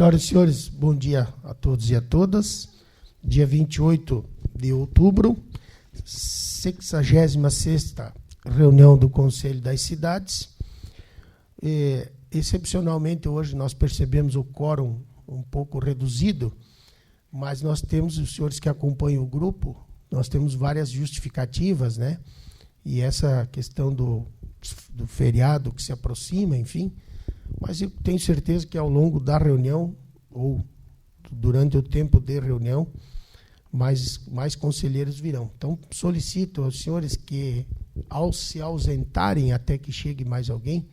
Senhoras e senhores, bom dia a todos e a todas. Dia 28 de outubro, 66ª reunião do Conselho das Cidades. Excepcionalmente, hoje nós percebemos o quórum um pouco reduzido, mas nós temos, os senhores que acompanham o grupo, nós temos várias justificativas, né? E essa questão do feriado que se aproxima, enfim. Mas eu tenho certeza que ao longo da reunião, ou durante o tempo de reunião, mais conselheiros virão. Então, solicito aos senhores que, ao se ausentarem até que chegue mais alguém,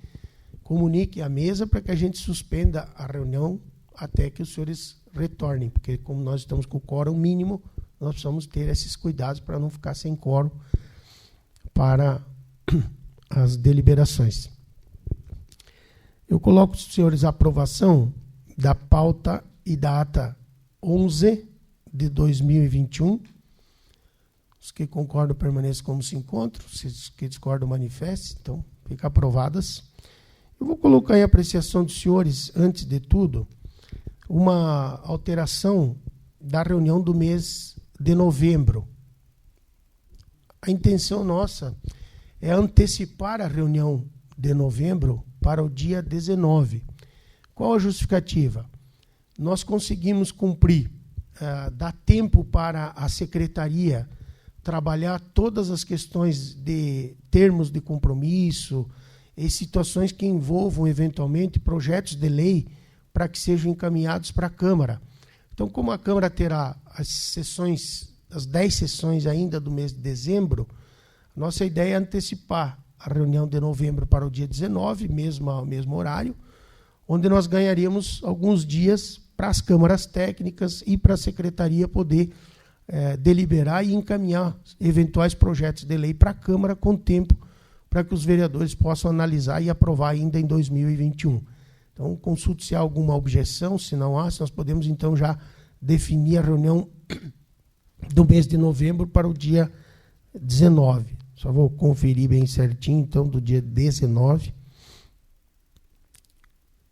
comuniquem à mesa para que a gente suspenda a reunião até que os senhores retornem, porque como nós estamos com o quórum mínimo, nós precisamos ter esses cuidados para não ficar sem quórum para as deliberações. Eu coloco, senhores, a aprovação da pauta e da ata 11 de 2021. Os que concordam permaneçam como se encontram, os que discordam manifestem, então ficam aprovadas. Eu vou colocar em apreciação dos senhores, antes de tudo, uma alteração da reunião do mês de novembro. A intenção nossa é antecipar a reunião de novembro para o dia 19. Qual a justificativa? Nós conseguimos cumprir, dar tempo para a secretaria trabalhar todas as questões de termos de compromisso e situações que envolvam, eventualmente, projetos de lei para que sejam encaminhados para a Câmara. Então, como a Câmara terá as 10 sessões ainda do mês de dezembro, nossa ideia é antecipar a reunião de novembro para o dia 19, mesmo horário, onde nós ganharíamos alguns dias para as câmaras técnicas e para a secretaria poder deliberar e encaminhar eventuais projetos de lei para a Câmara com tempo para que os vereadores possam analisar e aprovar ainda em 2021. Então, consulte se há alguma objeção, se não há, se nós podemos então já definir a reunião do mês de novembro para o dia 19. Só vou conferir bem certinho, então, do dia 19.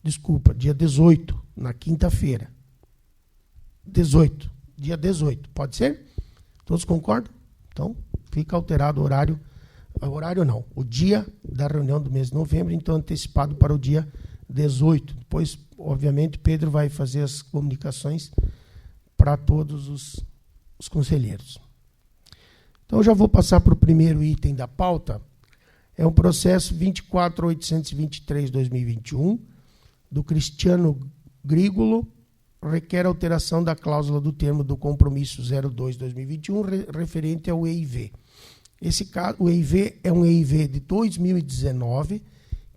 Desculpa, dia 18, na quinta-feira. 18, dia 18, pode ser? Todos concordam? Então, fica alterado o horário. Horário não, o dia da reunião do mês de novembro, então, antecipado para o dia 18. Depois, obviamente, Pedro vai fazer as comunicações para todos os conselheiros. Então, eu já vou passar para o primeiro item da pauta. É um processo 24.823/2021, do Cristiano Grigolo, requer alteração da cláusula do termo do compromisso 02/2021, referente ao EIV. Esse caso, o EIV é um EIV de 2019,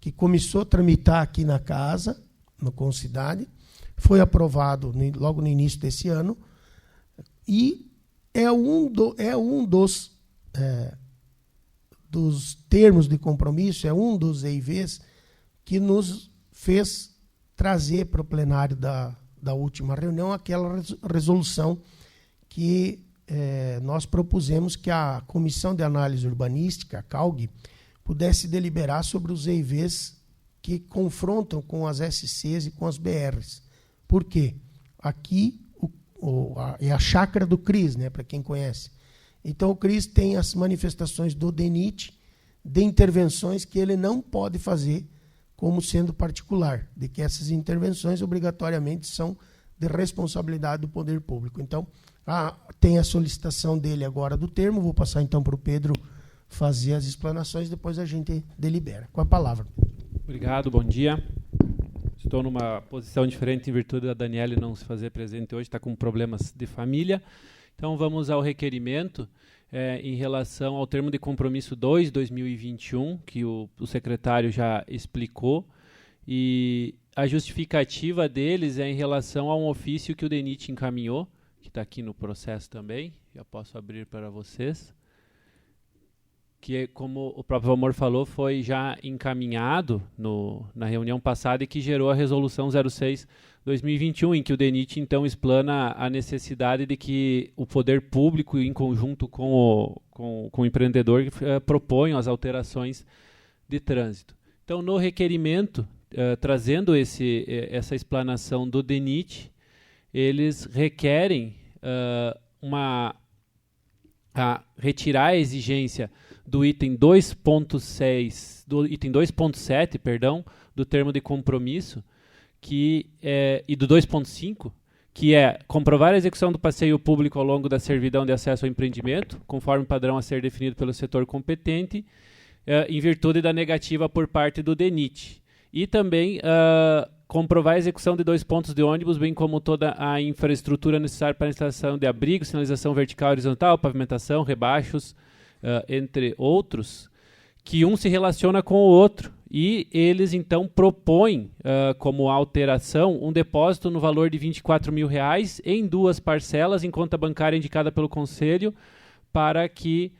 que começou a tramitar aqui na casa, no Concidade, foi aprovado logo no início desse ano, e é um dos termos de compromisso, é um dos EIVs que nos fez trazer para o plenário da última reunião aquela resolução que nós propusemos que a Comissão de Análise Urbanística, a CAUG, pudesse deliberar sobre os EIVs que confrontam com as SCs e com as BRs. Por quê? Aqui é a chácara do CRIS, né, para quem conhece. Então, o CRIS tem as manifestações do DENIT de intervenções que ele não pode fazer como sendo particular, de que essas intervenções obrigatoriamente são de responsabilidade do poder público. Então, tem a solicitação dele agora do termo, vou passar então para o Pedro fazer as explanações, depois a gente delibera. Com a palavra. Obrigado, bom dia. Estou numa posição diferente em virtude da Daniele não se fazer presente hoje, está com problemas de família. Então, vamos ao requerimento em relação ao termo de compromisso 2/2021, que o secretário já explicou, e a justificativa deles é em relação a um ofício que o DENIT encaminhou, que está aqui no processo também, já posso abrir para vocês, que, como o próprio Valmor falou, foi já encaminhado na reunião passada e que gerou a resolução 06/2021, em que o DENIT, então, explana a necessidade de que o poder público, em conjunto com o empreendedor, proponham as alterações de trânsito. Então, no requerimento, trazendo essa explanação do DENIT, eles requerem retirar a exigência do item 2.6, do item 2.7, perdão, do termo de compromisso, e do 2.5, que é comprovar a execução do passeio público ao longo da servidão de acesso ao empreendimento, conforme padrão a ser definido pelo setor competente, em virtude da negativa por parte do DENIT. E também comprovar a execução de 2 pontos de ônibus, bem como toda a infraestrutura necessária para a instalação de abrigo, sinalização vertical e horizontal, pavimentação, rebaixos, entre outros, que um se relaciona com o outro. E eles, então, propõem como alteração um depósito no valor de R$24 mil em 2 parcelas em conta bancária indicada pelo Conselho, para que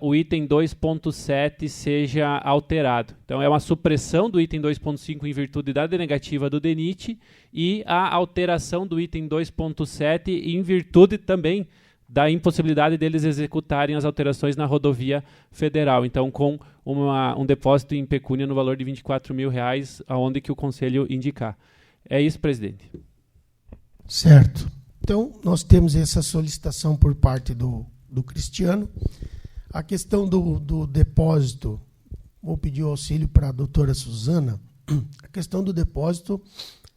o item 2.7 seja alterado. Então, é uma supressão do item 2.5 em virtude da denegativa do DENIT e a alteração do item 2.7 em virtude também da impossibilidade deles executarem as alterações na rodovia federal. Então, com um depósito em pecúnia no valor de R$24 mil, aonde que o Conselho indicar. É isso, presidente. Certo. Então, nós temos essa solicitação por parte do Cristiano. A questão do depósito, vou pedir o auxílio para a doutora Suzana. A questão do depósito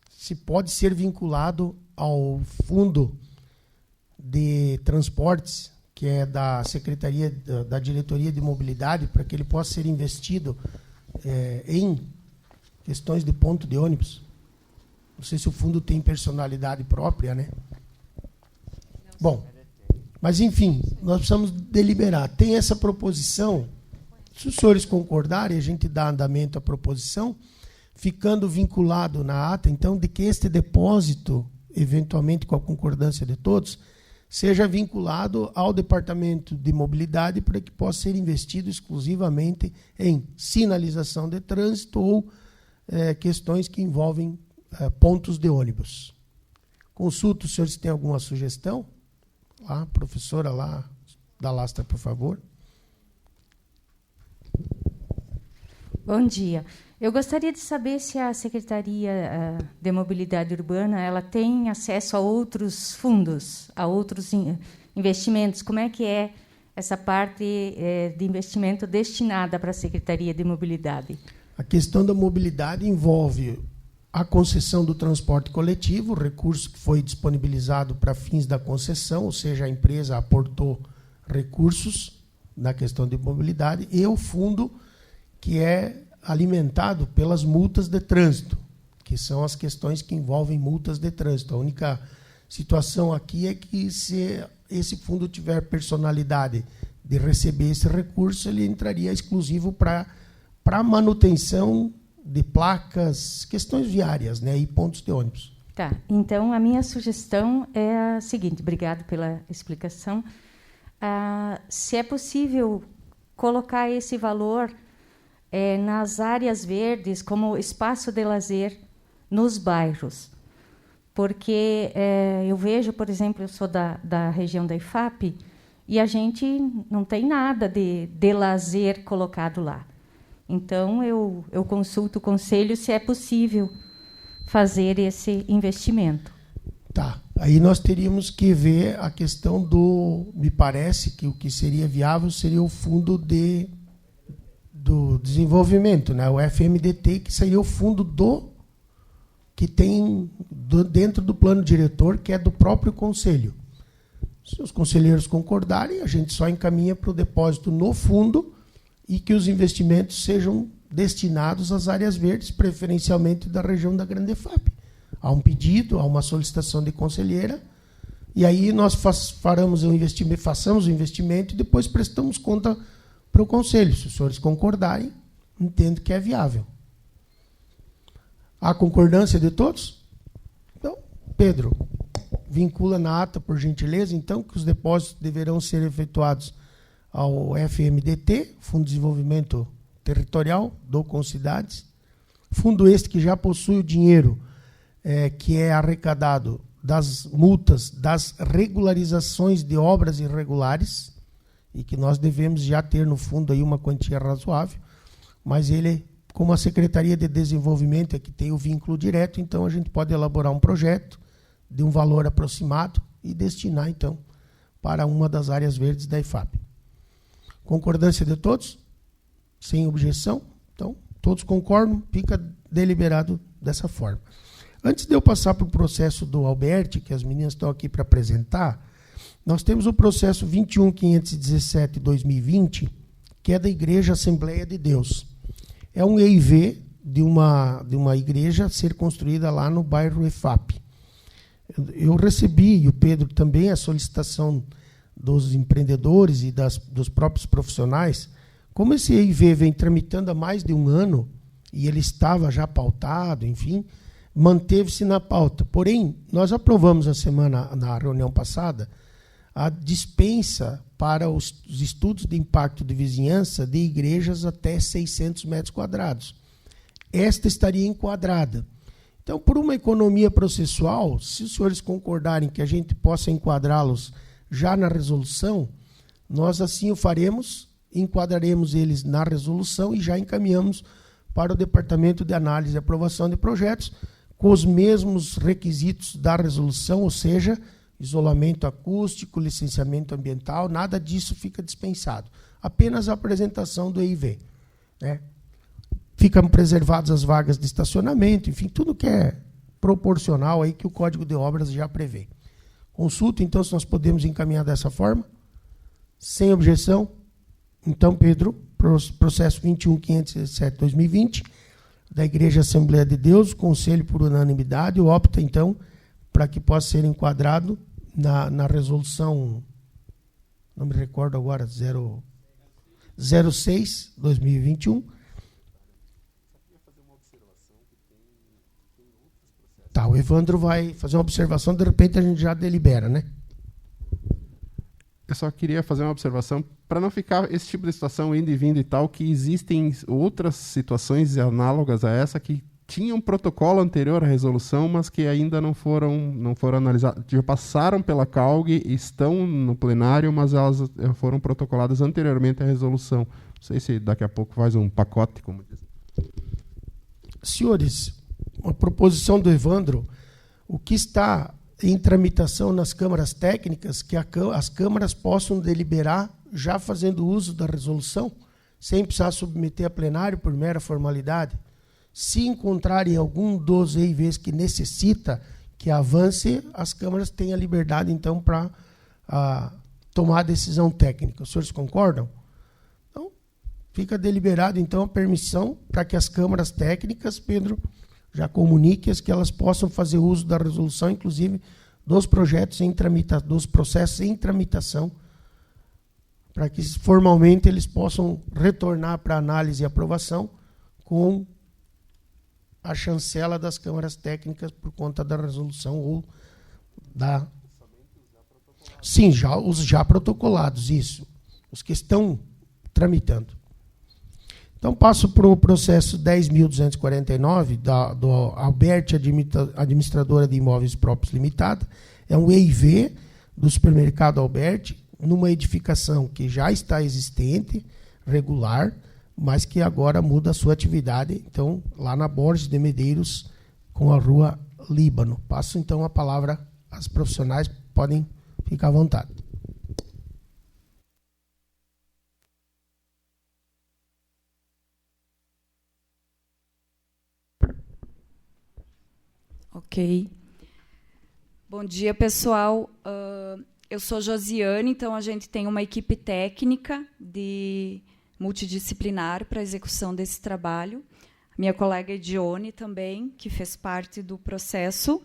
se pode ser vinculado ao fundo de transportes, que é da Secretaria, da Diretoria de Mobilidade, para que ele possa ser investido em questões de ponto de ônibus. Não sei se o fundo tem personalidade própria, né? Bom, mas, enfim, nós precisamos deliberar. Tem essa proposição, se os senhores concordarem, a gente dá andamento à proposição, ficando vinculado na ata, então, de que este depósito, eventualmente com a concordância de todos, seja vinculado ao Departamento de Mobilidade para que possa ser investido exclusivamente em sinalização de trânsito ou questões que envolvem pontos de ônibus. Consulto os senhores se tem alguma sugestão. Lá, professora, lá da Lastra, por favor. Bom dia. Eu gostaria de saber se a Secretaria de Mobilidade Urbana ela tem acesso a outros fundos, a outros investimentos. Como é que é essa parte de investimento destinada para a Secretaria de Mobilidade? A questão da mobilidade envolve a concessão do transporte coletivo, o recurso que foi disponibilizado para fins da concessão, ou seja, a empresa aportou recursos na questão de mobilidade, e o fundo que é alimentado pelas multas de trânsito, que são as questões que envolvem multas de trânsito. A única situação aqui é que, se esse fundo tiver personalidade de receber esse recurso, ele entraria exclusivo para manutenção de placas, questões viárias, né, e pontos de ônibus. Tá. Então, a minha sugestão é a seguinte, obrigado pela explicação. Se é possível colocar esse valor nas áreas verdes, como espaço de lazer nos bairros. Porque eu vejo, por exemplo, eu sou da região da IFAP, e a gente não tem nada de lazer colocado lá. Então, eu consulto o Conselho se é possível fazer esse investimento. Tá. Aí nós teríamos que ver a questão me parece que o que seria viável seria o fundo do desenvolvimento, né? O FMDT, que seria o fundo que tem dentro do plano diretor, que é do próprio Conselho. Se os conselheiros concordarem, a gente só encaminha para o depósito no fundo e que os investimentos sejam destinados às áreas verdes, preferencialmente da região da Grande FAP. Há um pedido, há uma solicitação de conselheira, e aí nós façamos o investimento e depois prestamos conta para o Conselho. Se os senhores concordarem, entendo que é viável. Há concordância de todos? Então, Pedro, vincula na ata, por gentileza, então, que os depósitos deverão ser efetuados ao FMDT, Fundo de Desenvolvimento Territorial do Concidades, fundo este que já possui o dinheiro que é arrecadado das multas das regularizações de obras irregulares, e que nós devemos já ter no fundo aí uma quantia razoável, mas ele como a Secretaria de Desenvolvimento é que tem o vínculo direto, então a gente pode elaborar um projeto de um valor aproximado e destinar, então, para uma das áreas verdes da IFAP. Concordância de todos? Sem objeção? Então, todos concordam, fica deliberado dessa forma. Antes de eu passar para o processo do Alberti, que as meninas estão aqui para apresentar, nós temos o processo 21.517/2020, que é da Igreja Assembleia de Deus. É um EIV de uma igreja a ser construída lá no bairro EFAP. Eu recebi, e o Pedro também, a solicitação dos empreendedores e dos próprios profissionais. Como esse EIV vem tramitando há mais de um ano, e ele estava já pautado, enfim, manteve-se na pauta. Porém, nós aprovamos na reunião passada, a dispensa para os estudos de impacto de vizinhança de igrejas até 600 metros quadrados. Esta estaria enquadrada. Então, por uma economia processual, se os senhores concordarem que a gente possa enquadrá-los já na resolução, nós assim o faremos, enquadraremos eles na resolução e já encaminhamos para o Departamento de Análise e Aprovação de Projetos, com os mesmos requisitos da resolução, ou seja, isolamento acústico, licenciamento ambiental, nada disso fica dispensado. Apenas a apresentação do EIV. Né? Ficam preservadas as vagas de estacionamento, enfim, tudo que é proporcional aí que o Código de Obras já prevê. Consulta, então, se nós podemos encaminhar dessa forma. Sem objeção. Então, Pedro, processo 21.517/2020, da Igreja Assembleia de Deus, Conselho por unanimidade, opta, então, para que possa ser enquadrado na resolução, não me recordo agora, 06/2021. Tá, o Evandro vai fazer uma observação, de repente a gente já delibera, né? Eu só queria fazer uma observação, para não ficar esse tipo de situação indo e vindo e tal, que existem outras situações análogas a essa que tinham um protocolo anterior à resolução, mas que ainda não foram analisadas. Já passaram pela CAUG, estão no plenário, mas elas foram protocoladas anteriormente à resolução. Não sei se daqui a pouco faz um pacote, como diz. Senhores, uma proposição do Evandro, o que está em tramitação nas câmaras técnicas, que as câmaras possam deliberar já fazendo uso da resolução, sem precisar submeter a plenário por mera formalidade. Se encontrarem algum dos EIVs que necessita que avance, as câmaras têm a liberdade, então, para tomar a decisão técnica. Os senhores concordam? Então, fica deliberado, então, a permissão para que as câmaras técnicas, Pedro, já comunique que elas possam fazer uso da resolução, inclusive dos projetos dos processos em tramitação, para que formalmente eles possam retornar para análise e aprovação com a chancela das câmaras técnicas por conta da resolução ou da... Sim, os já protocolados, isso. Os que estão tramitando. Então, passo para o processo 10.249, do Alberti, Administradora de Imóveis Próprios Limitada. É um EIV do supermercado Alberti, numa edificação que já está existente, regular, mas que agora muda a sua atividade. Então, lá na Borges de Medeiros, com a Rua Líbano. Passo, então, a palavra às profissionais, podem ficar à vontade. Ok. Bom dia, pessoal. Eu sou Josiane, então a gente tem uma equipe técnica multidisciplinar para a execução desse trabalho. Minha colega Edione também, que fez parte do processo.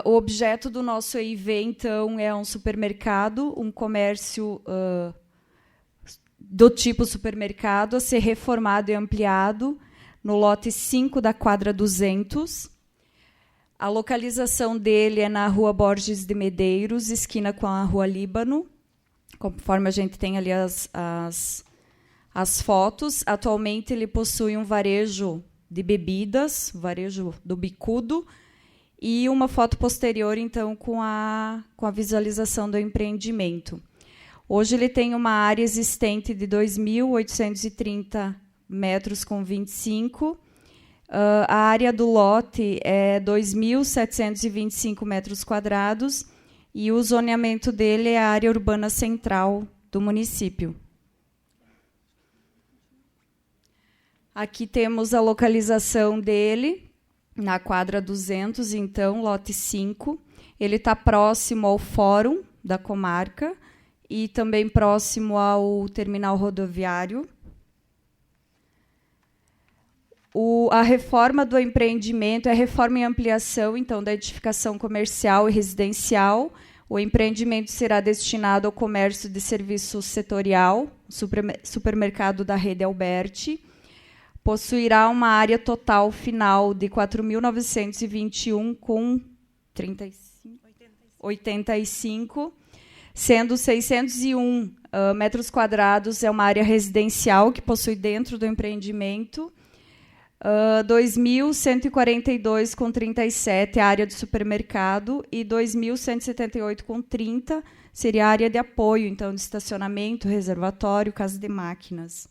O objeto do nosso EIV, então, é um supermercado, um comércio do tipo supermercado, a ser reformado e ampliado no lote 5 da quadra 200. A localização dele é na Rua Borges de Medeiros, esquina com a Rua Líbano, conforme a gente tem ali as fotos. Atualmente, ele possui um varejo de bebidas, varejo do Bicudo, e uma foto posterior, então, com a visualização do empreendimento. Hoje, ele tem uma área existente de 2.830 metros com 25. A área do lote é 2.725 metros quadrados e o zoneamento dele é a área urbana central do município. Aqui temos a localização dele, na quadra 200, então, lote 5. Ele está próximo ao fórum da comarca e também próximo ao terminal rodoviário. A reforma do empreendimento é reforma e ampliação, então, da edificação comercial e residencial. O empreendimento será destinado ao comércio de serviço setorial, supermercado da rede Alberti. Possuirá uma área total final de 4.921 com 85, sendo 601 metros quadrados é uma área residencial que possui dentro do empreendimento, 2.142 com 37 é a área de supermercado e 2.178 com 30 seria a área de apoio, então, de estacionamento, reservatório, casa de máquinas.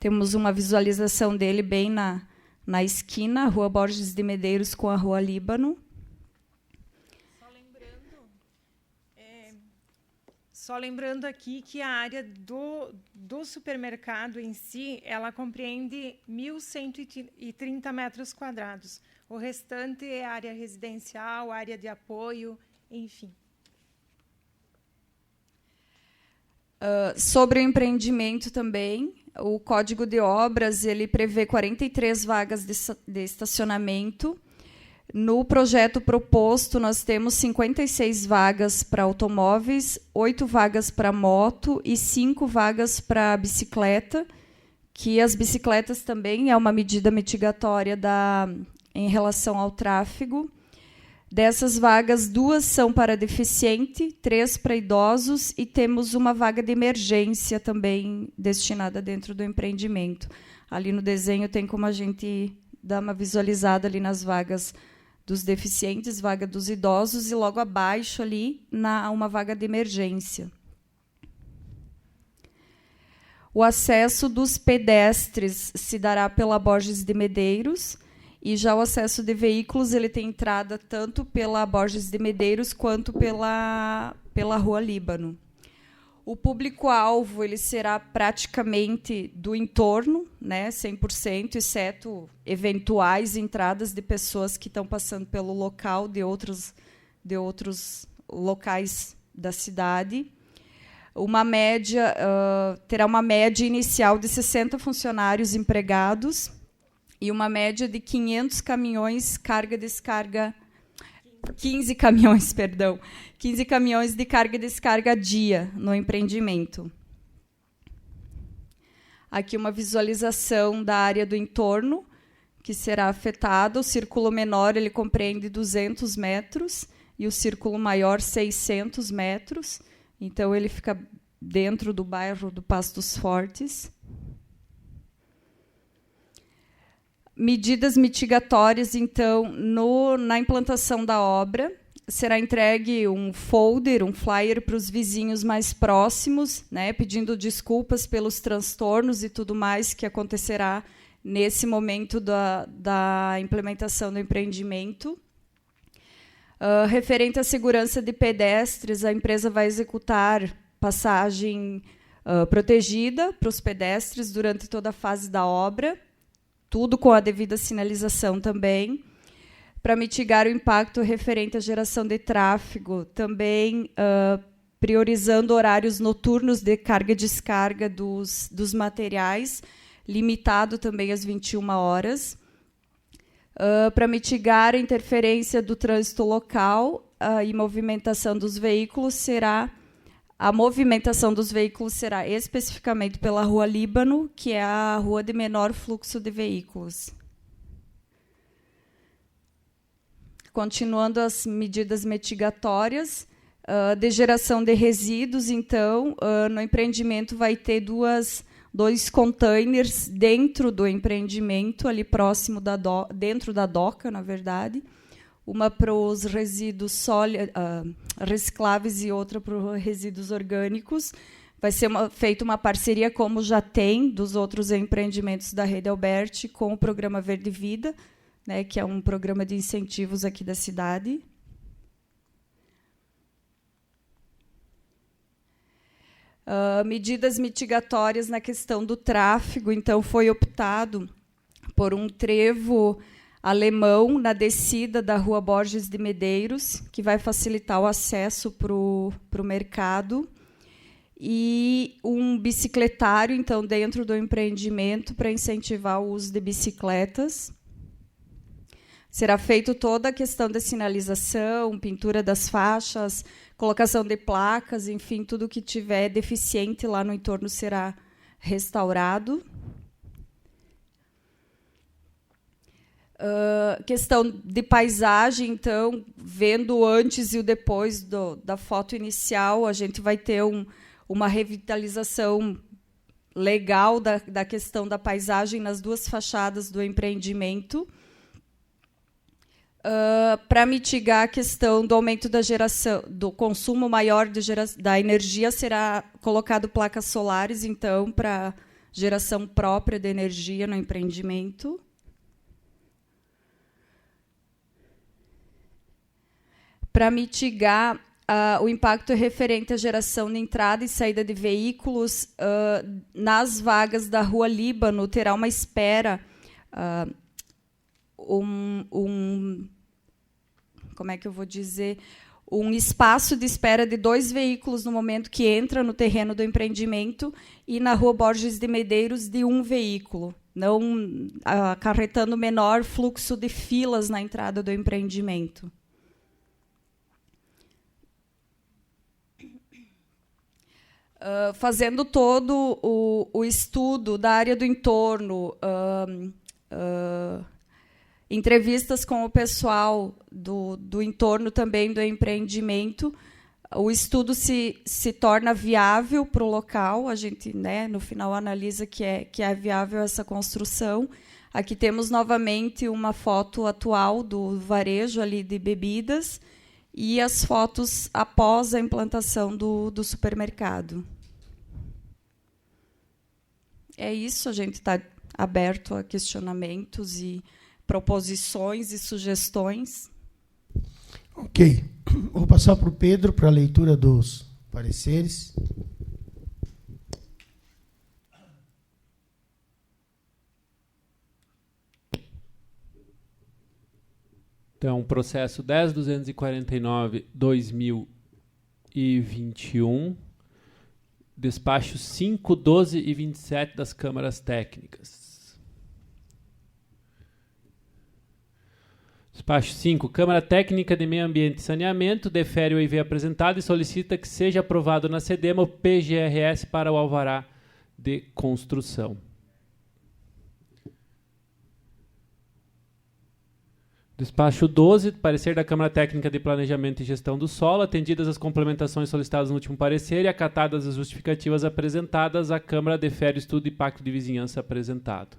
Temos uma visualização dele bem na esquina, Rua Borges de Medeiros com a Rua Líbano. Só lembrando aqui que a área do supermercado em si, ela compreende 1.130 metros quadrados. O restante é área residencial, área de apoio, enfim. Sobre o empreendimento também, o Código de Obras ele prevê 43 vagas de estacionamento. No projeto proposto, nós temos 56 vagas para automóveis, 8 vagas para moto e 5 vagas para bicicleta, que as bicicletas também é uma medida mitigatória em relação ao tráfego. Dessas vagas, 2 são para deficiente, 3 para idosos e temos uma vaga de emergência também destinada dentro do empreendimento. Ali no desenho tem como a gente dar uma visualizada ali nas vagas dos deficientes, vaga dos idosos e logo abaixo ali uma vaga de emergência. O acesso dos pedestres se dará pela Borges de Medeiros e já o acesso de veículos ele tem entrada tanto pela Borges de Medeiros quanto pela Rua Líbano. O público-alvo ele será praticamente do entorno, né, 100%, exceto eventuais entradas de pessoas que estão passando pelo local de outros locais da cidade. Terá uma média inicial de 60 funcionários empregados e uma média de 500 caminhões carga-descarga, 15 caminhões, perdão, 15 caminhões de carga e descarga a dia no empreendimento. Aqui uma visualização da área do entorno que será afetada. O círculo menor ele compreende 200 metros e o círculo maior 600 metros. Então, ele fica dentro do bairro do Pastos Fortes. Medidas mitigatórias, então, na implantação da obra, será entregue um folder, um flyer para os vizinhos mais próximos, né, pedindo desculpas pelos transtornos e tudo mais que acontecerá nesse momento da implementação do empreendimento. Referente à segurança de pedestres, a empresa vai executar passagem protegida para os pedestres durante toda a fase da obra, tudo com a devida sinalização também, para mitigar o impacto referente à geração de tráfego, também priorizando horários noturnos de carga e descarga dos materiais, limitado também às 21 horas, para mitigar a interferência do trânsito local e movimentação dos veículos a movimentação dos veículos será especificamente pela Rua Líbano, que é a rua de menor fluxo de veículos. Continuando as medidas mitigatórias, de geração de resíduos, então, no empreendimento vai ter dois containers dentro do empreendimento, ali próximo dentro da doca, na verdade, uma para os resíduos recicláveis e outra para os resíduos orgânicos, Vai ser feita uma parceria, como já tem dos outros empreendimentos da Rede Alberti, com o Programa Verde Vida, né, que é um programa de incentivos aqui da cidade. Medidas mitigatórias na questão do tráfego. Então, foi optado por um trevo alemão na descida da Rua Borges de Medeiros, que vai facilitar o acesso para o mercado, e um bicicletário, então, dentro do empreendimento, para incentivar o uso de bicicletas. Será feito toda a questão da sinalização, pintura das faixas, colocação de placas, enfim, tudo que tiver deficiente lá no entorno será restaurado. Questão de paisagem, então, vendo o antes e o depois da foto inicial, a gente vai ter uma revitalização legal da questão da paisagem nas duas fachadas do empreendimento. Para mitigar a questão do aumento da geração, do consumo maior da energia, será colocado placas solares, então, para geração própria de energia no empreendimento. Para mitigar o impacto referente à geração de entrada e saída de veículos, nas vagas da Rua Líbano terá uma espera, como é que eu vou dizer, um espaço de espera de 2 veículos no momento que entra no terreno do empreendimento, e na Rua Borges de Medeiros de 1 veículo, não acarretando menor fluxo de filas na entrada do empreendimento. Fazendo todo o estudo da área do entorno, entrevistas com o pessoal do entorno também do empreendimento, o estudo se torna viável para o local. A gente, né, no final, analisa que é viável essa construção. Aqui temos novamente uma foto atual do varejo ali de bebidas e as fotos após a implantação do supermercado. É isso, a gente está aberto a questionamentos e proposições e sugestões. Ok. Vou passar para o Pedro para a leitura dos pareceres. Então, processo 10.249/2021, despachos 5, 12 e 27 das câmaras técnicas. Despacho 5. Câmara Técnica de Meio Ambiente e Saneamento defere o IV apresentado e solicita que seja aprovado na SEDEMA o PGRS para o alvará de construção. Despacho 12, parecer da Câmara Técnica de Planejamento e Gestão do Solo, atendidas as complementações solicitadas no último parecer e acatadas as justificativas apresentadas, a Câmara defere o estudo de impacto de vizinhança apresentado.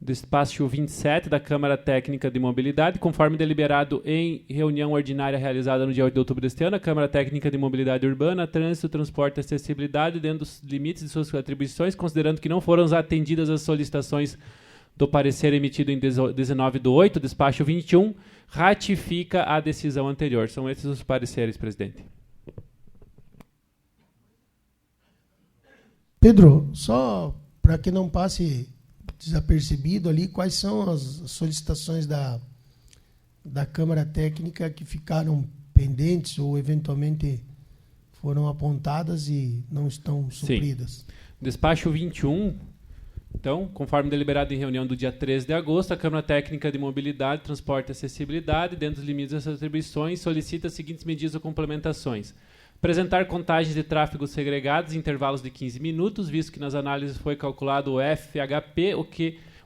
Despacho 27 da Câmara Técnica de Mobilidade, conforme deliberado em reunião ordinária realizada no dia 8 de outubro deste ano, a Câmara Técnica de Mobilidade Urbana, Trânsito, Transporte e Acessibilidade, dentro dos limites de suas atribuições, considerando que não foram atendidas as solicitações do parecer emitido em 19/8, despacho 21, ratifica a decisão anterior. São esses os pareceres, presidente. Pedro, só para que não passe desapercebido ali, quais são as solicitações da Câmara Técnica que ficaram pendentes ou eventualmente foram apontadas e não estão supridas? Sim. Despacho 21, então, conforme deliberado em reunião do dia 13 de agosto, a Câmara Técnica de Mobilidade, Transporte e Acessibilidade, dentro dos limites dessas atribuições, solicita as seguintes medidas ou complementações. Apresentar contagens de tráfego segregados em intervalos de 15 minutos, visto que nas análises foi calculado o FHP,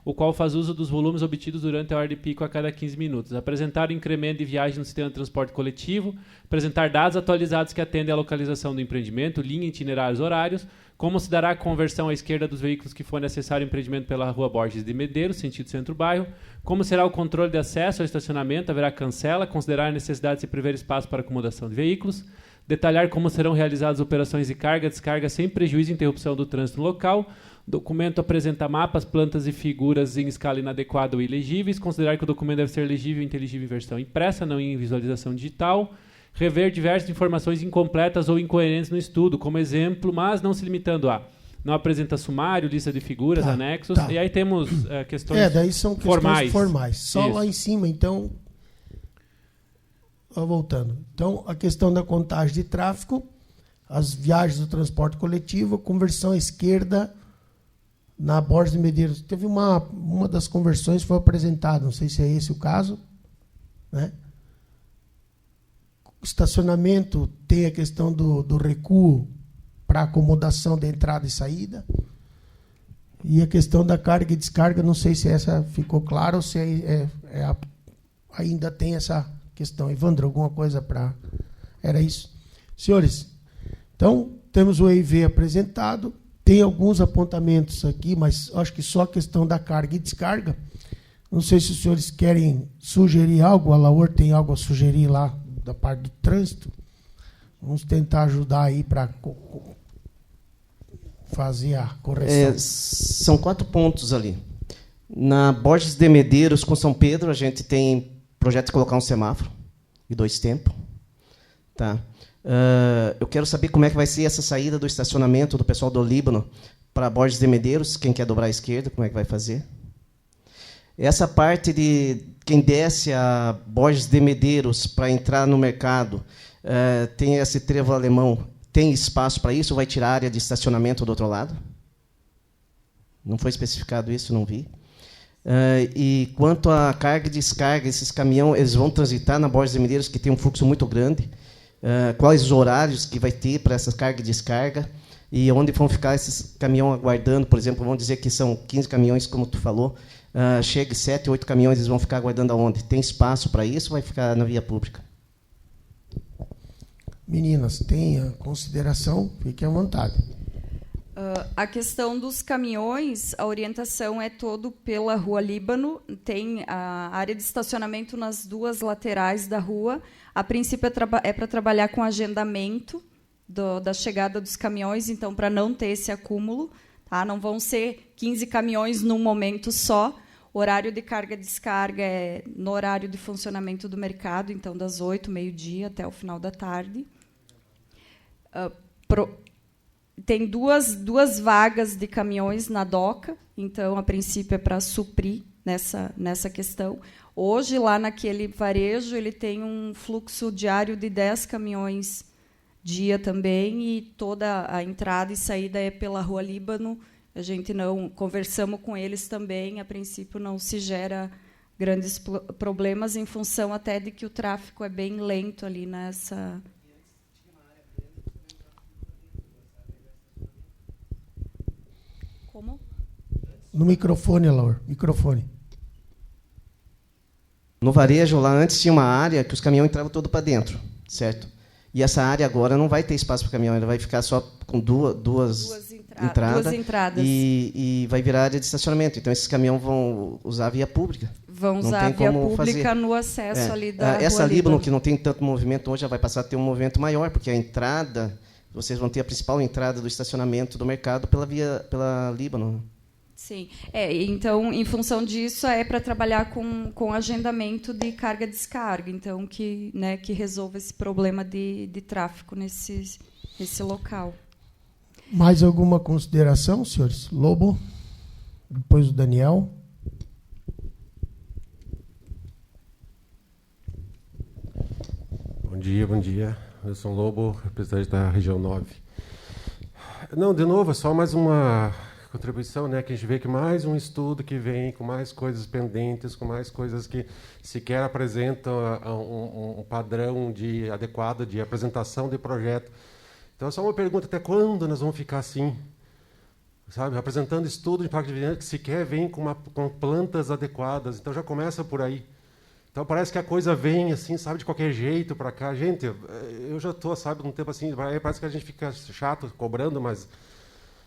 o qual faz uso dos volumes obtidos durante a hora de pico a cada 15 minutos. Apresentar o incremento de viagem no sistema de transporte coletivo, apresentar dados atualizados que atendem à localização do empreendimento, linha, itinerários, horários, como se dará a conversão à esquerda dos veículos que forem acessar o empreendimento pela Rua Borges de Medeiros, sentido centro-bairro, como será o controle de acesso ao estacionamento, haverá cancela, considerar a necessidade de se prever espaço para acomodação de veículos, detalhar como serão realizadas operações de carga e descarga sem prejuízo e interrupção do trânsito no local. Documento apresenta mapas, plantas e figuras em escala inadequada ou ilegíveis. Considerar que o documento deve ser legível e inteligível em versão impressa, não em visualização digital. Rever diversas informações incompletas ou incoerentes no estudo, como exemplo, mas não se limitando a não apresenta sumário, lista de figuras, anexos. E aí temos questões daí são questões formais. Só Isso. Lá em cima, então... Voltando. Então, a questão da contagem de tráfego, as viagens do transporte coletivo, conversão à esquerda na Borges de Medeiros. Teve uma das conversões foi apresentada, não sei se é esse o caso, né? Estacionamento tem a questão do recuo para acomodação de entrada e saída. E a questão da carga e descarga, não sei se essa ficou clara ou se ainda tem essa questão. Evandro, alguma coisa para... Era isso. Senhores, então, temos o EIV apresentado, tem alguns apontamentos aqui, mas acho que só a questão da carga e descarga. Não sei se os senhores querem sugerir algo, a Laor tem algo a sugerir lá da parte do trânsito. Vamos tentar ajudar aí para fazer a correção. São 4 pontos ali. Na Borges de Medeiros, com São Pedro, a gente tem projeto de colocar um semáforo e 2 tempos. Tá. Eu quero saber como é que vai ser essa saída do estacionamento do pessoal do Líbano para Borges de Medeiros, quem quer dobrar à esquerda, como é que vai fazer? Essa parte de quem desce a Borges de Medeiros para entrar no mercado, tem esse trevo alemão, tem espaço para isso ou vai tirar a área de estacionamento do outro lado? Não foi especificado isso, não vi. E quanto à carga e descarga, esses caminhões eles vão transitar na Borges de Medeiros, que tem um fluxo muito grande. Quais os horários que vai ter para essa carga e descarga e onde vão ficar esses caminhões aguardando, por exemplo, vamos dizer que são 15 caminhões, como tu falou, chega 7, 8 caminhões, eles vão ficar aguardando aonde? Tem espaço para isso ou vai ficar na via pública? Meninas, tenha consideração, fiquem à vontade. A questão dos caminhões, a orientação é todo pela Rua Líbano, tem a área de estacionamento nas 2 laterais da rua. A princípio é para trabalhar com agendamento da chegada dos caminhões, então, para não ter esse acúmulo. Tá? Não vão ser 15 caminhões num momento só. O horário de carga e descarga é no horário de funcionamento do mercado, então, das 8, meio-dia, até o final da tarde. Tem duas vagas de caminhões na doca, então, a princípio, é para suprir nessa questão. Hoje, lá naquele varejo, ele tem um fluxo diário de 10 caminhões dia também, e toda a entrada e saída é pela Rua Líbano. A gente não conversamos com eles também, a princípio não se gera grandes problemas, em função até de que o tráfego é bem lento ali nessa... Como? No microfone, Laura. Microfone. No varejo, lá antes tinha uma área que os caminhões entravam todo para dentro, certo? E essa área agora não vai ter espaço para caminhão, ela vai ficar só com duas entradas e vai virar área de estacionamento. Então, esses caminhões vão usar a via pública. Vão usar a via pública no acesso ali da essa Rua Líbano, que não tem tanto movimento hoje, já vai passar a ter um movimento maior, porque a entrada, vocês vão ter a principal entrada do estacionamento do mercado pela Líbano. Sim. Então, em função disso, é para trabalhar com agendamento de carga e descarga, então, que resolva esse problema de tráfego nesse local. Mais alguma consideração, senhores? Lobo? Depois o Daniel. Bom dia. Eu sou Lobo, representante da região 9. Não, de novo, é só mais uma contribuição, né, que a gente vê que mais um estudo que vem com mais coisas pendentes, com mais coisas que sequer apresentam um padrão adequado de apresentação de projeto. Então, é só uma pergunta, até quando nós vamos ficar assim? sabe? Apresentando estudo de impacto de meio ambiente que sequer vem com plantas adequadas. Então já começa por aí. Então parece que a coisa vem assim, sabe, de qualquer jeito para cá. Gente, eu já estou, sabe, um tempo assim, parece que a gente fica chato cobrando, mas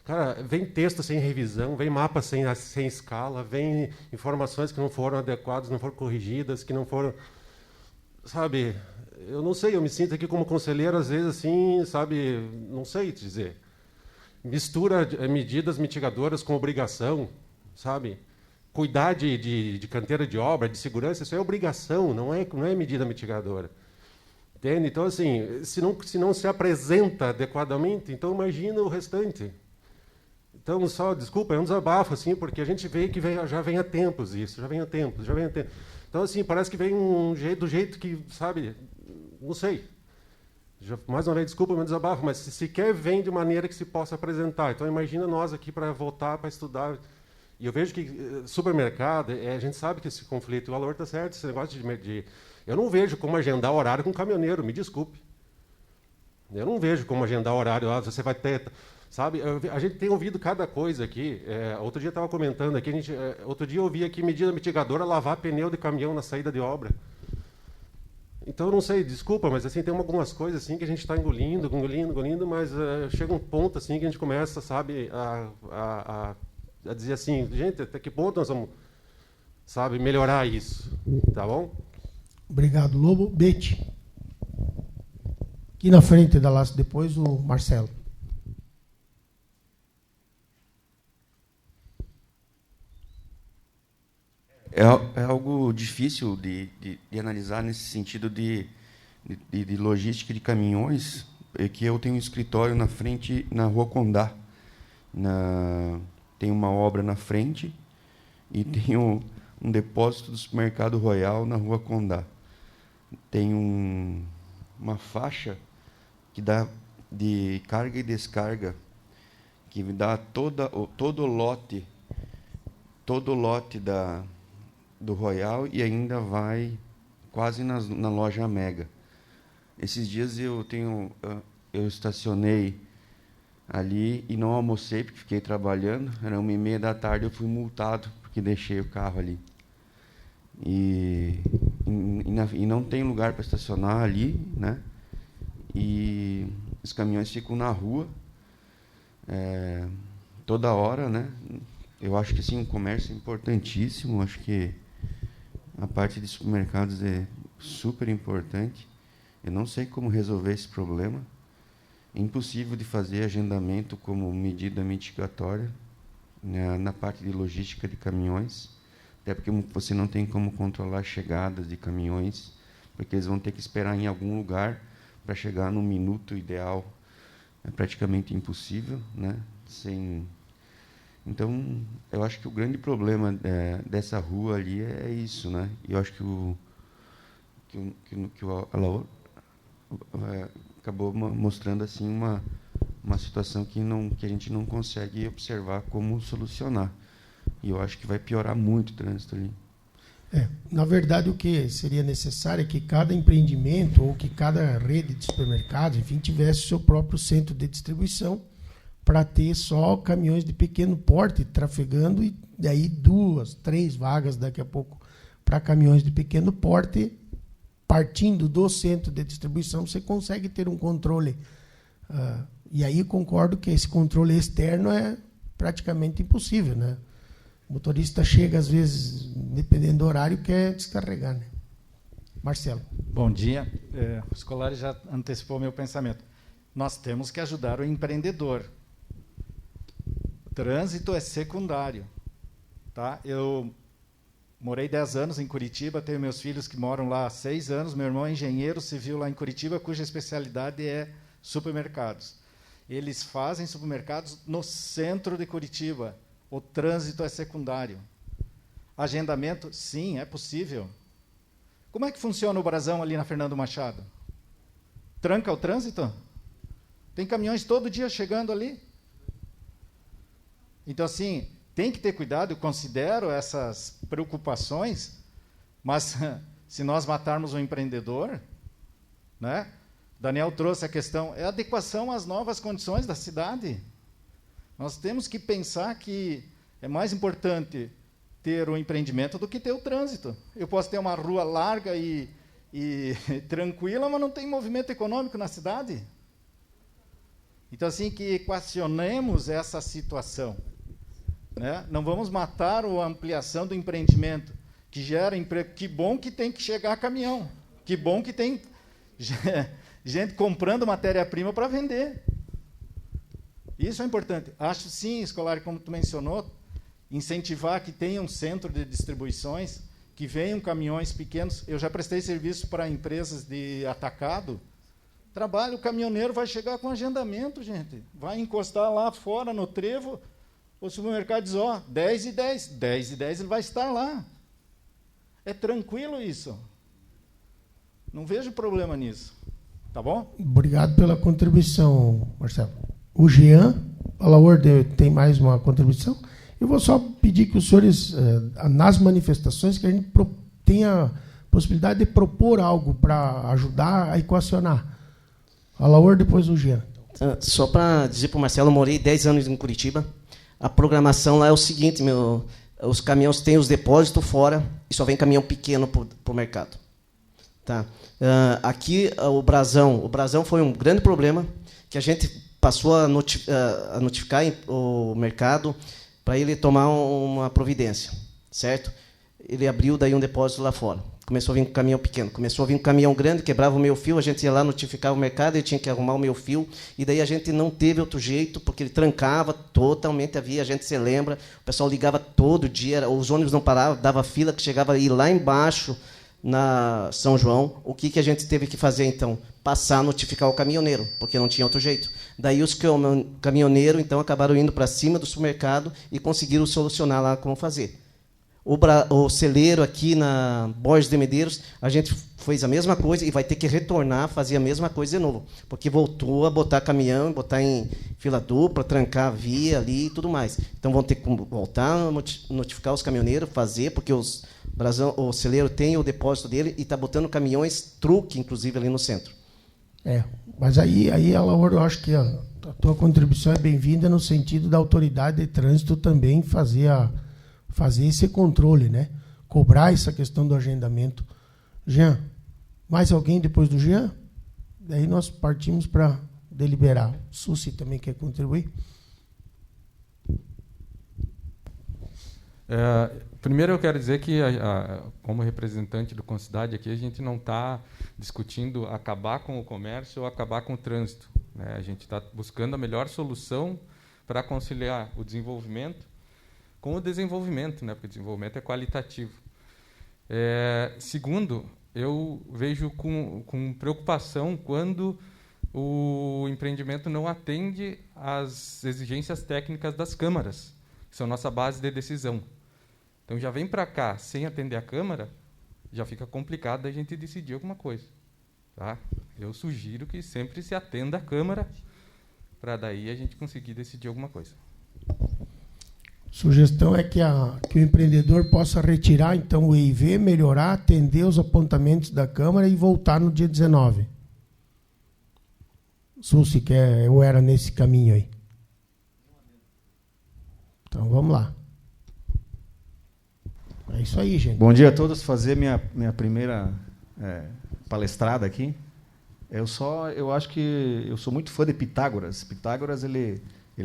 cara, vem texto sem revisão, vem mapa sem escala, vem informações que não foram adequadas, não foram corrigidas, que não foram, sabe? Eu não sei, eu me sinto aqui como conselheiro às vezes assim, sabe, não sei te dizer. Mistura medidas mitigadoras com obrigação, sabe? Cuidar de canteira de obra, de segurança, isso é obrigação, não é medida mitigadora. Entende? Então, assim, se não se apresenta adequadamente, então imagina o restante. Então, desculpa, é um desabafo, assim, porque a gente vê que já vem há tempos isso, já vem há tempos. Então, assim, parece que vem do jeito que, sabe, não sei. Mais uma vez, desculpa o meu desabafo, mas sequer vem de maneira que se possa apresentar. Então, imagina nós aqui para votar, para estudar. E eu vejo que supermercado, a gente sabe que esse conflito de valor está certo, esse negócio de... Eu não vejo como agendar horário com caminhoneiro, me desculpe. Eu não vejo como agendar horário, você vai ter... Sabe, a gente tem ouvido cada coisa aqui. Outro dia estava comentando aqui, outro dia eu ouvi aqui medida mitigadora lavar pneu de caminhão na saída de obra. Então, eu não sei, desculpa, mas assim, tem algumas coisas assim que a gente está engolindo, mas chega um ponto assim que a gente começa, sabe, a dizer assim, gente, até que ponto nós vamos, sabe, melhorar isso, tá bom? Obrigado, Lobo. Bete. Aqui na frente da Laço, depois o Marcelo. É algo difícil de analisar nesse sentido de logística de caminhões, que eu tenho um escritório na frente, na Rua Condá. Tem uma obra na frente e tem um depósito do Supermercado Royal na Rua Condá. Tem uma faixa que dá de carga e descarga, que dá todo o lote do Royal e ainda vai quase na loja Mega. Esses dias eu estacionei ali e não almocei porque fiquei trabalhando. Era 1h30 da tarde, eu fui multado porque deixei o carro ali. E não tem lugar para estacionar ali, né? E os caminhões ficam na rua toda hora, né? Eu acho que sim, o comércio é importantíssimo. Acho que a parte de supermercados é super importante. Eu não sei como resolver esse problema. É impossível de fazer agendamento como medida mitigatória, né, na parte de logística de caminhões, até porque você não tem como controlar chegadas de caminhões, porque eles vão ter que esperar em algum lugar para chegar no minuto ideal. É praticamente impossível, né? Então, eu acho que o grande problema dessa rua ali é isso, né? E eu acho que o Alaor acabou mostrando assim uma situação que a gente não consegue observar como solucionar. E eu acho que vai piorar muito o trânsito ali. Na verdade, o que seria necessário é que cada empreendimento ou que cada rede de supermercados, enfim, tivesse o seu próprio centro de distribuição, para ter só caminhões de pequeno porte trafegando, e daí 2, 3 vagas daqui a pouco para caminhões de pequeno porte. Partindo do centro de distribuição, você consegue ter um controle. E aí concordo que esse controle externo é praticamente impossível, né? O motorista chega, às vezes, dependendo do horário, quer descarregar, né? Marcelo. Bom dia. O Scolari já antecipou meu pensamento. Nós temos que ajudar o empreendedor. Trânsito é secundário. Tá? Eu morei 10 anos em Curitiba, tenho meus filhos que moram lá há 6 anos, meu irmão é engenheiro civil lá em Curitiba, cuja especialidade é supermercados. Eles fazem supermercados no centro de Curitiba. O trânsito é secundário. Agendamento, sim, é possível. Como é que funciona o brasão ali na Fernando Machado? Tranca o trânsito? Tem caminhões todo dia chegando ali. Então, assim, tem que ter cuidado, eu considero essas preocupações, mas se nós matarmos um empreendedor, né? Daniel trouxe a questão, é adequação às novas condições da cidade. Nós temos que pensar que é mais importante ter o empreendimento do que ter o trânsito. Eu posso ter uma rua larga e tranquila, mas não tem movimento econômico na cidade. Então, assim, que equacionemos essa situação. Né? Não vamos matar a ampliação do empreendimento, que gera emprego. Que bom que tem que chegar caminhão. Que bom que tem gente comprando matéria-prima para vender. Isso é importante. Acho, sim, Scolari, como tu mencionou, incentivar que tenha um centro de distribuições, que venham caminhões pequenos. Eu já prestei serviço para empresas de atacado. Trabalho, o caminhoneiro vai chegar com agendamento, gente. Vai encostar lá fora no trevo, o supermercado diz, 10 e 10. 10 e 10 ele vai estar lá. É tranquilo isso. Não vejo problema nisso. Tá bom? Obrigado pela contribuição, Marcelo. O Jean, a Laor tem mais uma contribuição. Eu vou só pedir que os senhores, nas manifestações, que a gente tenha a possibilidade de propor algo para ajudar a equacionar. A Laor, depois o Jean. Só para dizer para o Marcelo, eu morei 10 anos em Curitiba. A programação lá é o seguinte, os caminhões têm os depósitos fora e só vem caminhão pequeno para o mercado. Tá? Aqui, o Brasão foi um grande problema, que a gente passou a notificar o mercado para ele tomar uma providência, certo? Ele abriu daí um depósito lá fora. Começou a vir um caminhão pequeno. Começou a vir um caminhão grande, quebrava o meio fio, a gente ia lá notificar o mercado, ele tinha que arrumar o meio fio, e daí a gente não teve outro jeito, porque ele trancava totalmente a via, a gente se lembra, o pessoal ligava todo dia, os ônibus não paravam, dava fila, que chegava aí lá embaixo, na São João. O que a gente teve que fazer, então? Passar a notificar o caminhoneiro, porque não tinha outro jeito. Daí os caminhoneiros, então, acabaram indo para cima do supermercado e conseguiram solucionar lá como fazer. O celeiro aqui na Borges de Medeiros, a gente fez a mesma coisa e vai ter que retornar, fazer a mesma coisa de novo, porque voltou a botar caminhão, botar em fila dupla, trancar a via ali e tudo mais. Então vão ter que voltar a notificar os caminhoneiros, fazer, porque o celeiro tem o depósito dele e está botando caminhões truque, inclusive, ali no centro. Mas aí Laura, eu acho que a tua contribuição é bem-vinda no sentido da autoridade de trânsito também fazer esse controle, né? Cobrar essa questão do agendamento. Jean, mais alguém depois do Jean? Daí nós partimos para deliberar. Susi também quer contribuir? Primeiro eu quero dizer que, como representante do Concidade aqui, a gente não está discutindo acabar com o comércio ou acabar com o trânsito, né? A gente está buscando a melhor solução para conciliar o desenvolvimento com o desenvolvimento, né? Porque o desenvolvimento é qualitativo. Segundo, eu vejo com preocupação quando o empreendimento não atende às exigências técnicas das câmaras, que são nossa base de decisão. Então, já vem para cá sem atender a Câmara, já fica complicado a gente decidir alguma coisa. Tá? Eu sugiro que sempre se atenda a Câmara, para daí a gente conseguir decidir alguma coisa. Sugestão é que o empreendedor possa retirar, então, o EIV, melhorar, atender os apontamentos da Câmara e voltar no dia 19. Susi, eu era nesse caminho aí. Então, vamos lá. É isso aí, gente. Bom dia a todos. Fazer minha primeira palestrada aqui. Eu acho que eu sou muito fã de Pitágoras. Pitágoras, ele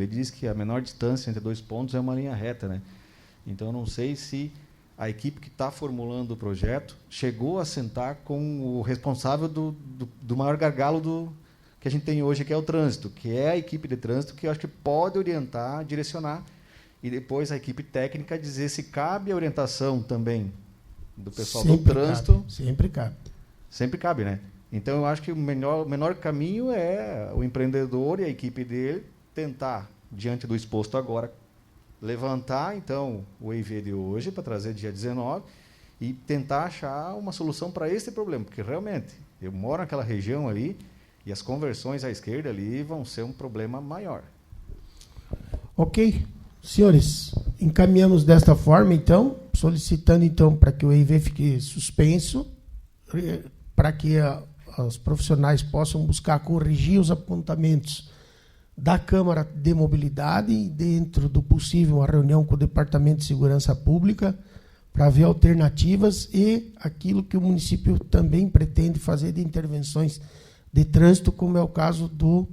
diz que a menor distância entre dois pontos é uma linha reta, né? Então, eu não sei se a equipe que está formulando o projeto chegou a sentar com o responsável do maior gargalo que a gente tem hoje, que é o trânsito, que é a equipe de trânsito, que eu acho que pode orientar, direcionar, e depois a equipe técnica dizer se cabe a orientação também do pessoal do trânsito. Sempre cabe. Sempre cabe, né? Então, eu acho que o menor caminho é o empreendedor e a equipe dele tentar, diante do exposto agora, levantar, então, o EIV de hoje, para trazer dia 19, e tentar achar uma solução para esse problema, porque, realmente, eu moro naquela região ali, e as conversões à esquerda ali vão ser um problema maior. Ok. Senhores, encaminhamos desta forma, então, solicitando, então, para que o EIV fique suspenso, para que os profissionais possam buscar corrigir os apontamentos da Câmara de Mobilidade, dentro do possível uma reunião com o Departamento de Segurança Pública, para ver alternativas e aquilo que o município também pretende fazer de intervenções de trânsito, como é o caso do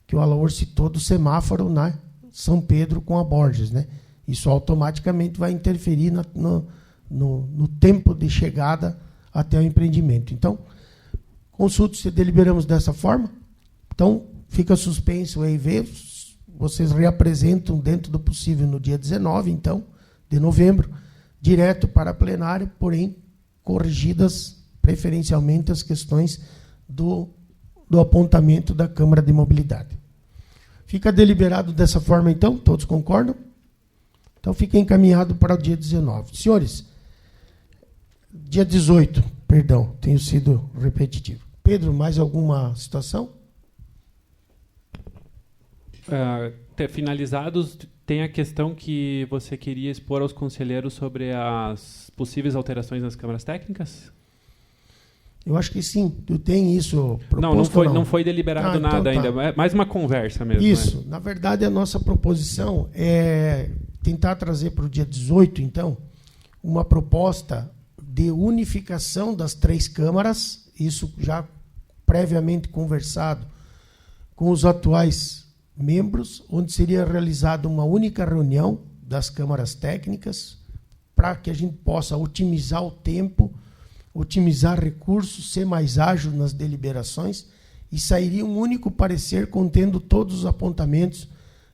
que o Alaor citou, do semáforo na São Pedro com a Borges, né? Isso automaticamente vai interferir no tempo de chegada até o empreendimento. Então, consulta se deliberamos dessa forma. Então, fica suspenso o EIV, vocês reapresentam dentro do possível no dia 19, então, de novembro, direto para a plenária, porém, corrigidas preferencialmente as questões do apontamento da Câmara de Mobilidade. Fica deliberado dessa forma, então? Todos concordam? Então, fica encaminhado para o dia 19. Senhores, dia 18, perdão, tenho sido repetitivo. Pedro, mais alguma situação? Finalizados, tem a questão que você queria expor aos conselheiros sobre as possíveis alterações nas câmaras técnicas? Eu acho que sim. Tu tem isso proposto? Não foi deliberado nada ainda. É mais uma conversa mesmo. Isso. Né? Na verdade, a nossa proposição é tentar trazer para o dia 18, então, uma proposta de unificação das 3 câmaras, isso já previamente conversado com os atuais membros, onde seria realizada uma única reunião das câmaras técnicas, para que a gente possa otimizar o tempo, otimizar recursos, ser mais ágil nas deliberações, e sairia um único parecer contendo todos os apontamentos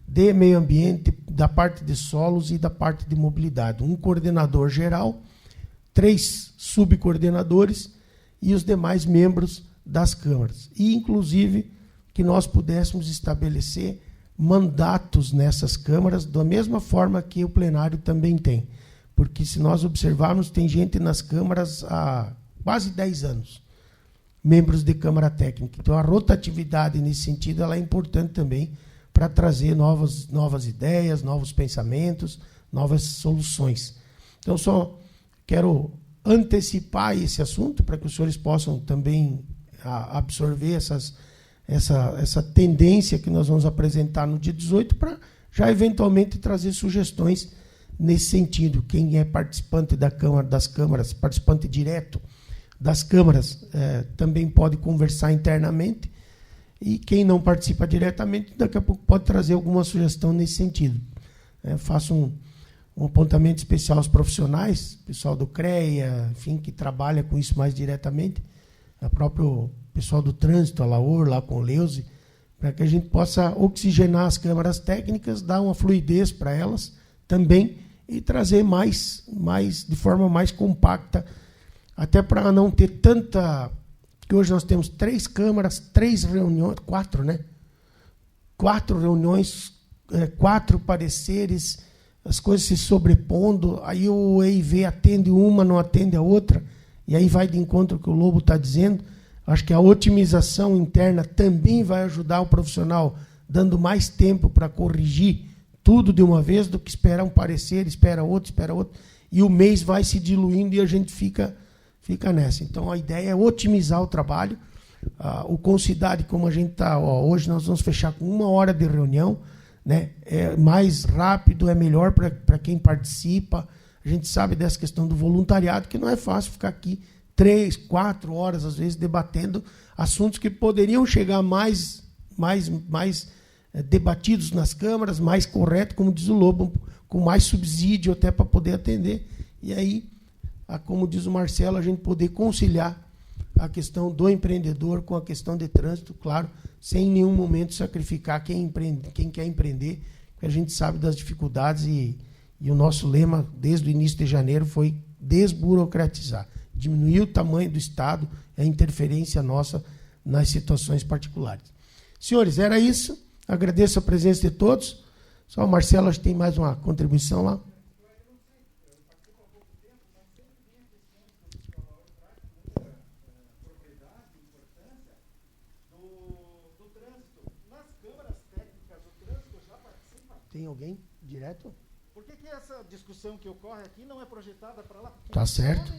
de meio ambiente, da parte de solos e da parte de mobilidade. Um coordenador geral, 3 subcoordenadores e os demais membros das câmaras. E, inclusive, que nós pudéssemos estabelecer mandatos nessas câmaras, da mesma forma que o plenário também tem. Porque, se nós observarmos, tem gente nas câmaras há quase 10 anos, membros de Câmara Técnica. Então, a rotatividade, nesse sentido, ela é importante também para trazer novas ideias, novos pensamentos, novas soluções. Então, só quero antecipar esse assunto para que os senhores possam também absorver essa tendência que nós vamos apresentar no dia 18, para já eventualmente trazer sugestões nesse sentido. Quem é participante das câmaras, participante direto das câmaras, também pode conversar internamente, e quem não participa diretamente, daqui a pouco pode trazer alguma sugestão nesse sentido. Faço um apontamento especial aos profissionais, pessoal do CREA, enfim, que trabalha com isso mais diretamente, o próprio pessoal do trânsito, a Laor, lá com o Leuze, para que a gente possa oxigenar as câmaras técnicas, dar uma fluidez para elas também e trazer mais de forma mais compacta, até para não ter tanta... Porque hoje nós temos 3 câmaras, 3 reuniões, 4, né? 4 reuniões, 4 pareceres, as coisas se sobrepondo, aí o EIV atende uma, não atende a outra, e aí vai de encontro ao que o Lobo está dizendo. Acho que a otimização interna também vai ajudar o profissional, dando mais tempo para corrigir tudo de uma vez, do que esperar um parecer, espera outro, e o mês vai se diluindo e a gente fica nessa. Então, a ideia é otimizar o trabalho. O Concidade, como a gente está... Hoje nós vamos fechar com 1 hora de reunião, né? É mais rápido, é melhor para quem participa. A gente sabe dessa questão do voluntariado, que não é fácil ficar aqui 3, 4 horas, às vezes, debatendo assuntos que poderiam chegar mais debatidos nas câmaras, mais correto, como diz o Lobo, com mais subsídio até para poder atender. E aí, como diz o Marcelo, a gente poder conciliar a questão do empreendedor com a questão de trânsito, claro, sem em nenhum momento sacrificar quem quer empreender, porque a gente sabe das dificuldades e o nosso lema, desde o início de janeiro, foi desburocratizar, diminuir o tamanho do Estado, a interferência nossa nas situações particulares. Senhores, era isso. Agradeço a presença de todos. Só o Marcelo, acho que tem mais uma contribuição lá. Tem alguém direto? Por que essa discussão que ocorre aqui não é projetada para lá? Tá certo.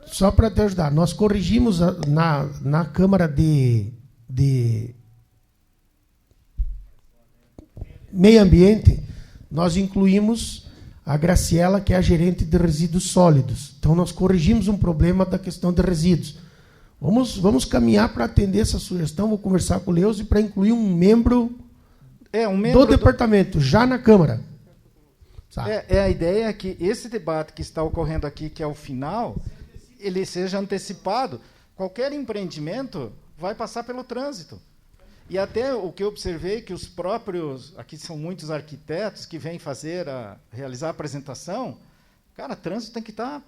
Só para te ajudar, nós corrigimos na Câmara de meio ambiente, nós incluímos a Graciela, que é a gerente de resíduos sólidos. Então, nós corrigimos um problema da questão de resíduos. Vamos caminhar para atender essa sugestão, vou conversar com o Leuze para incluir um membro do departamento, já na Câmara. A ideia é que esse debate que está ocorrendo aqui, que é o final, ele seja antecipado. Qualquer empreendimento vai passar pelo trânsito. E até o que eu observei, que os próprios, aqui são muitos arquitetos que vêm realizar a apresentação, cara, trânsito tem que estar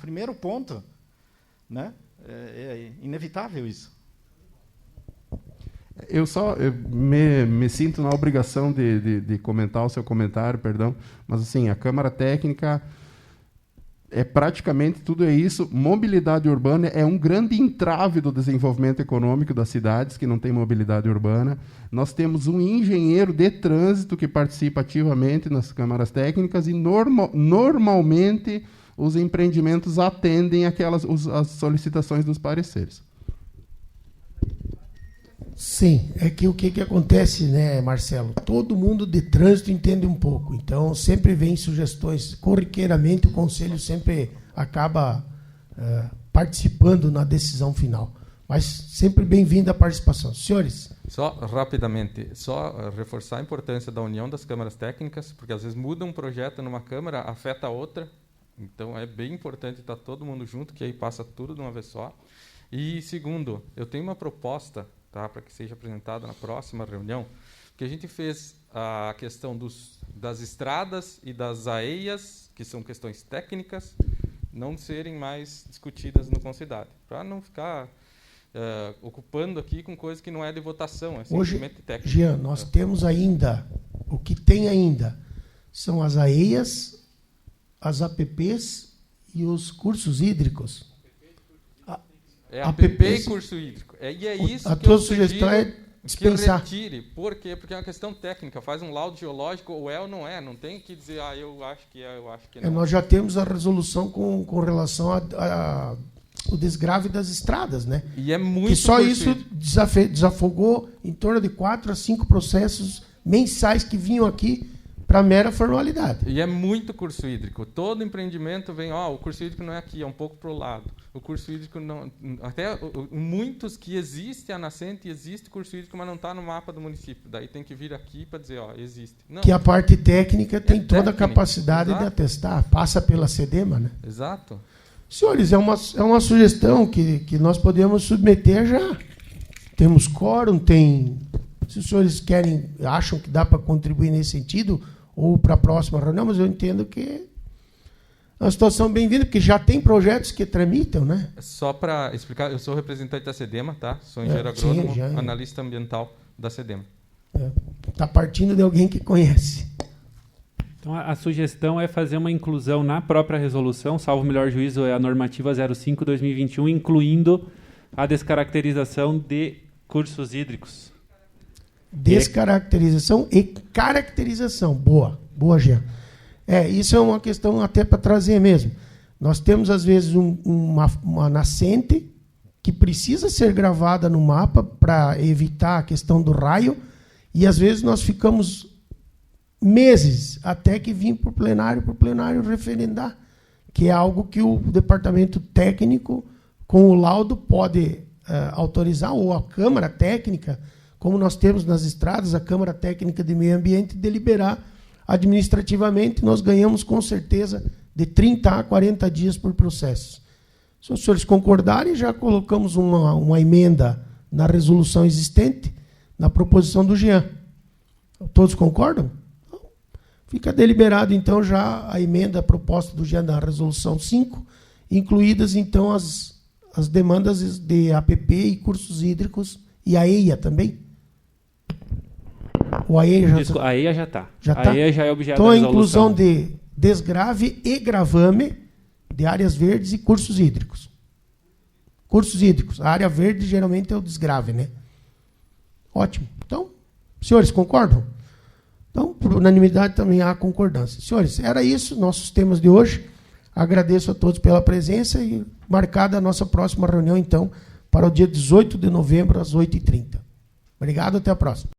primeiro ponto. Né? É inevitável isso. Eu me sinto na obrigação de comentar o seu comentário, perdão, mas assim, a Câmara Técnica praticamente tudo é isso. Mobilidade urbana é um grande entrave do desenvolvimento econômico das cidades que não tem mobilidade urbana. Nós temos um engenheiro de trânsito que participa ativamente nas câmaras técnicas e normalmente os empreendimentos atendem as solicitações dos pareceres. Sim, é que o que acontece, né, Marcelo? Todo mundo de trânsito entende um pouco, então sempre vem sugestões. Corriqueiramente, o Conselho sempre acaba participando na decisão final. Mas sempre bem-vinda a participação. Senhores? Só rapidamente, reforçar a importância da união das câmaras técnicas, porque às vezes muda um projeto numa câmara, afeta a outra. Então é bem importante estar todo mundo junto, que aí passa tudo de uma vez só. E segundo, eu tenho uma proposta, tá, para que seja apresentada na próxima reunião, que a gente fez a questão das estradas e das AEIAs, que são questões técnicas, não serem mais discutidas no Conselho, para não ficar ocupando aqui com coisa que não é de votação, é simplesmente técnica. Jean, nós temos ainda, o que tem ainda são as AEIAs, as APPs e os cursos hídricos. APP e curso hídrico. E é isso a que tua eu sugestão é dispensar. Que retire. Por quê? Porque é uma questão técnica. Faz um laudo geológico, ou ou não é. Não tem que dizer, eu acho que é, eu acho que não. Nós já temos a resolução com relação ao desgrave das estradas, né? E é muito que só isso desafogou em torno de 4 a 5 processos mensais que vinham aqui para mera formalidade. E é muito curso hídrico. Todo empreendimento vem, o curso hídrico não é aqui, é um pouco para o lado. O curso hídrico não... Até muitos que existe a nascente, existe curso hídrico, mas não está no mapa do município. Daí tem que vir aqui para dizer, existe. Não. Que a parte técnica tem toda a capacidade de atestar. Passa pela SEDEMA, né? Exato. Senhores, é uma sugestão que nós podemos submeter já. Temos quórum, se os senhores acham que dá para contribuir nesse sentido, ou para a próxima reunião, mas eu entendo que é uma situação bem-vinda, porque já tem projetos que tramitam, né? Só para explicar, eu sou representante da SEDEMA, tá? Sou engenheiro agrônomo, analista ambiental da SEDEMA. Está partindo de alguém que conhece. Então, a sugestão é fazer uma inclusão na própria resolução, salvo o melhor juízo, é a normativa 05/2021, incluindo a descaracterização de cursos hídricos. Descaracterização e caracterização. Boa, Jean. Isso é uma questão até para trazer mesmo. Nós temos, às vezes, uma nascente que precisa ser gravada no mapa para evitar a questão do raio, e, às vezes, nós ficamos meses até que vir para o plenário referendar, que é algo que o departamento técnico, com o laudo, pode autorizar, ou a Câmara Técnica, como nós temos nas estradas, a Câmara Técnica de Meio Ambiente, deliberar administrativamente, nós ganhamos com certeza de 30 a 40 dias por processo. Se os senhores concordarem, já colocamos uma emenda na resolução existente, na proposição do Jean. Todos concordam? Fica deliberado, então, já a emenda proposta do Jean na resolução 5, incluídas, então, as demandas de APP e cursos hídricos, e a EIA também. O AEIA já a EIA já está. A EIA já é objeto então, da a resolução. inclusão de desgrave e gravame de áreas verdes e cursos hídricos. Cursos hídricos. A área verde geralmente é o desgrave, né? Ótimo. Então, senhores, concordam? Então, por unanimidade também há concordância. Senhores, era isso, nossos temas de hoje. Agradeço a todos pela presença e marcada a nossa próxima reunião, então, para o dia 18 de novembro, às 8h30. Obrigado, até a próxima.